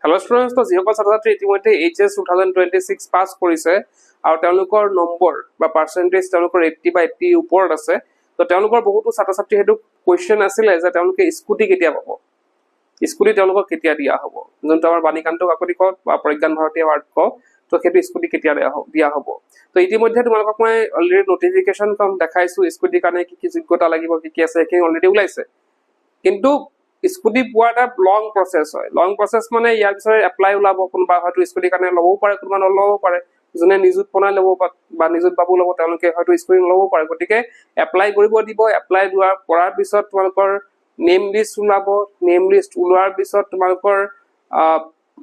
Hello' students, তো যিসকল ছাত্ৰ ছাত্ৰী ইতিমধ্যে HS 2026 পাছ কৰিছে আৰু তেওঁলোকৰ নম্বৰ বা পাৰ্চেণ্টেজ তেওঁলোকৰ 80 বা 80 ওপৰত আছে, তো তেওঁলোকৰ বহুতো ছাত্ৰ ছাত্ৰী সেইটো কুৱেশ্যন আছিলে যে তেওঁলোকে স্কুটি কেতিয়া পাব, স্কুটি তেওঁলোকক কেতিয়া দিয়া হ'ব, যোনটো আমাৰ বাণীকান্ত কাকতি কওক বা প্ৰজ্ঞান ভাৰতী এৱাৰ্ড কওক, তো সেইটো স্কুটি কেতিয়া দিয়া হ'ব। তো ইতিমধ্যে তোমালোকক মই অলৰেডি নটিফিকেশ্যনখন দেখাইছো, স্কুটিৰ কাৰণে কি কি যোগ্যতা লাগিব, কি কি আছে সেইখিনি অলৰেডি ওলাইছে। কিন্তু স্কুটি পোৱা এটা লং প্ৰচেছ হয়। লং প্ৰচেছ মানে ইয়াৰ পিছত এপ্লাই ওলাব, কোনোবা হয়তো স্কুটিৰ কাৰণে ল'বও পাৰে, কোনোবা নল'ব পাৰে। যোনে নিযুত বনাই ল'ব বা নিযুত বাবু ল'ব তেওঁলোকে হয়তো স্কুটি নল'ব পাৰে। গতিকে এপ্লাই কৰিব দিব, এপ্লাই কৰাৰ পিছত তোমালোকৰ নেম লিষ্ট ওলাব, নেম লিষ্ট ওলোৱাৰ পিছত তোমালোকৰ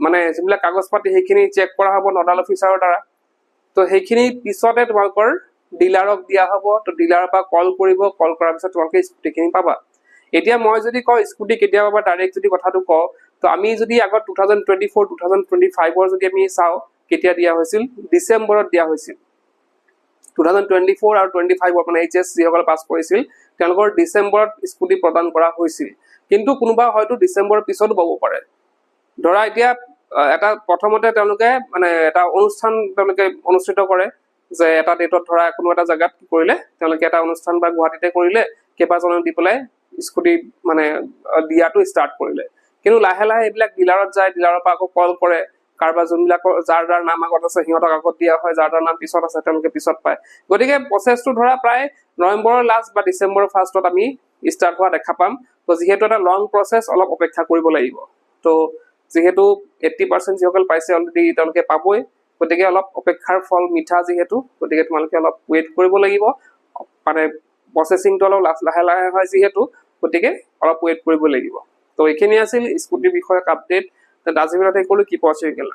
মানে যিবিলাক কাগজ পাতি সেইখিনি চেক কৰা হ'ব নডাল অফিচাৰৰ দ্বাৰা। তো সেইখিনি পিছতে তোমালোকৰ ডিলাৰক দিয়া হ'ব। তো ডিলাৰৰ পৰা কল কৰিব, কল কৰাৰ পিছত তোমালোকে স্কুটিখিনি পাবা। এতিয়া মই যদি কওঁ স্কুটি কেতিয়া পাবা, ডাইৰেক্ট যদি কথাটো কওঁ, তো আমি যদি আগত 2024 2025 যদি আমি চাওঁ কেতিয়া দিয়া হৈছিল, ডিচেম্বৰত দিয়া হৈছিল। 2024 আৰু 25 মানে HS যিসকলে পাছ কৰিছিল তেওঁলোকৰ ডিচেম্বৰত স্কুটি প্ৰদান কৰা হৈছিল। কিন্তু কোনোবা হয়তো ডিচেম্বৰৰ পিছতো পাব পাৰে। ধৰা এতিয়া এটা প্ৰথমতে তেওঁলোকে মানে এটা অনুষ্ঠান তেওঁলোকে অনুষ্ঠিত কৰে, যে এটা ডেটত ধৰা কোনো এটা জেগাত কি কৰিলে তেওঁলোকে এটা অনুষ্ঠান বা গুৱাহাটীতে কৰিলে, কেইবাজনক দি পেলাই স্কুটি মানে দিয়াটো ষ্টাৰ্ট কৰিলে। কিন্তু লাহে লাহে এইবিলাক ডিলাৰত যায়, ডিলাৰৰ পৰা আকৌ কল কৰে, কাৰোবাৰ যোনবিলাকৰ যাৰ নাম আগত আছে সিহঁতক আগত দিয়া হয়, যাৰ নাম পিছত আছে তেওঁলোকে পিছত পায়। গতিকে প্ৰচেছটো ধৰা প্ৰায় নৱেম্বৰৰ লাষ্ট বা ডিচেম্বৰৰ ফাৰ্ষ্টত আমি ষ্টাৰ্ট হোৱা দেখা পাম। তো যিহেতু এটা লং প্ৰচেছ, অলপ অপেক্ষা কৰিব লাগিব। তো যিহেতু 80% যিসকল পাইছে অলৰেডি তেওঁলোকে পাবই, গতিকে অলপ অপেক্ষাৰ ফল মিঠা যিহেতু, গতিকে তোমালোকে অলপ ৱেইট কৰিব লাগিব। মানে প্ৰচেছিংটো অলপ লাহে লাহে হয় যিহেতু, গতিকে অলপ ৱেইট কৰিব লাগিব। তো এইখিনি আছিল স্কুটিৰ বিষয়ক আপডেট। আজি ভিডিঅ'তে ক'লো কি পচিবল।